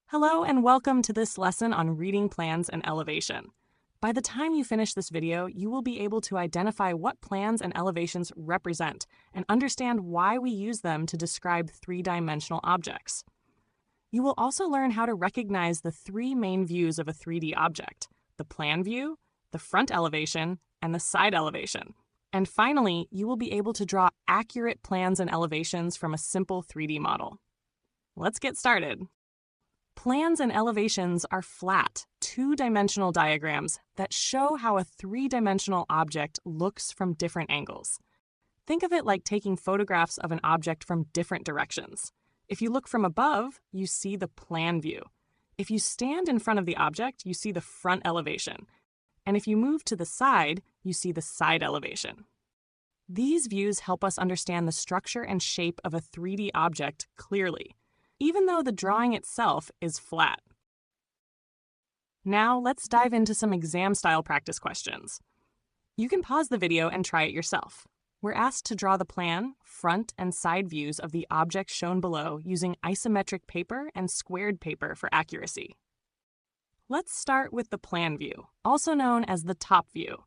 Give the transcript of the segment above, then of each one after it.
Hello and welcome to this lesson on reading plans and elevation. By the time you finish this video, you will be able to identify what plans and elevations represent and understand why we use them to describe three-dimensional objects. You will also learn how to recognize the three main views of a 3D object: the plan view, the front elevation, and the side elevation. And finally, you will be able to draw accurate plans and elevations from a simple 3D model. Let's get started. Plans and elevations are flat, two-dimensional diagrams that show how a three-dimensional object looks from different angles. Think of it like taking photographs of an object from different directions. If you look from above, you see the plan view. If you stand in front of the object, you see the front elevation. And if you move to the side, you see the side elevation. These views help us understand the structure and shape of a 3D object clearly, even though the drawing itself is flat. Now let's dive into some exam-style practice questions. You can pause the video and try it yourself. We're asked to draw the plan, front, and side views of the object shown below using isometric paper and squared paper for accuracy. Let's start with the plan view, also known as the top view.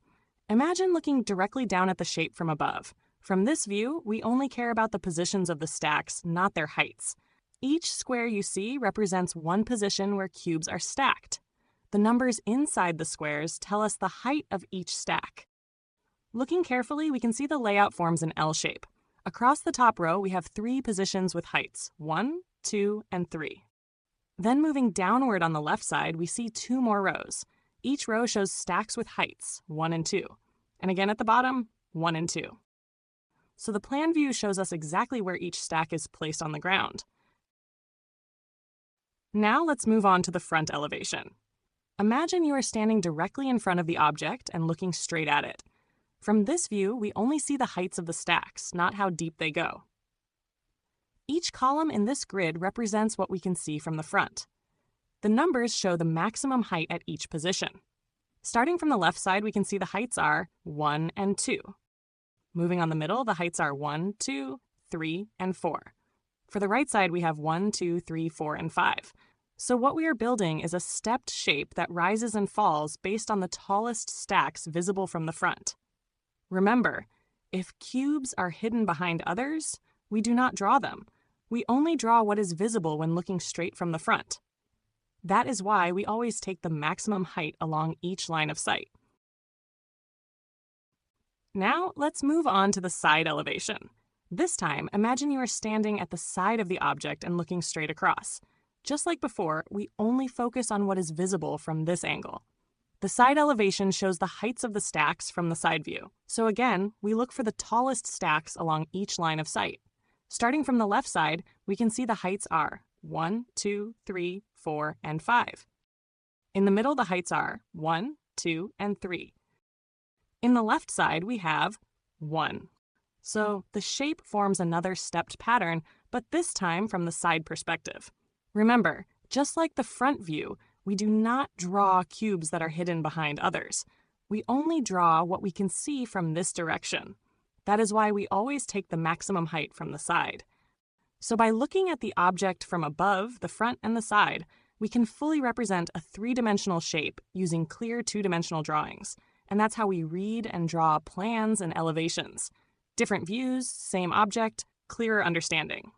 Imagine looking directly down at the shape from above. From this view, we only care about the positions of the stacks, not their heights. Each square you see represents one position where cubes are stacked. The numbers inside the squares tell us the height of each stack. Looking carefully, we can see the layout forms an L shape. Across the top row, we have three positions with heights: 1, 2, and 3. Then moving downward on the left side, we see two more rows. Each row shows stacks with heights, 1 and 2. And again at the bottom, 1 and 2. So the plan view shows us exactly where each stack is placed on the ground. Now let's move on to the front elevation. Imagine you are standing directly in front of the object and looking straight at it. From this view, we only see the heights of the stacks, not how deep they go. Each column in this grid represents what we can see from the front. The numbers show the maximum height at each position. Starting from the left side, we can see the heights are 1 and 2. Moving on the middle, the heights are 1, 2, 3, and 4. For the right side, we have 1, 2, 3, 4, and 5. So what we are building is a stepped shape that rises and falls based on the tallest stacks visible from the front. Remember, if cubes are hidden behind others, we do not draw them. We only draw what is visible when looking straight from the front. That is why we always take the maximum height along each line of sight. Now let's move on to the side elevation. This time, imagine you are standing at the side of the object and looking straight across. Just like before, we only focus on what is visible from this angle. The side elevation shows the heights of the stacks from the side view. So again, we look for the tallest stacks along each line of sight. Starting from the left side, we can see the heights are 1, 2, 3, 4, and 5. In the middle, the heights are 1, 2, and 3. In the left side, we have 1. So the shape forms another stepped pattern, but this time from the side perspective. Remember, just like the front view, we do not draw cubes that are hidden behind others. We only draw what we can see from this direction. That is why we always take the maximum height from the side. So by looking at the object from above, the front, and the side, we can fully represent a three-dimensional shape using clear two-dimensional drawings. And that's how we read and draw plans and elevations. Different views, same object, clearer understanding.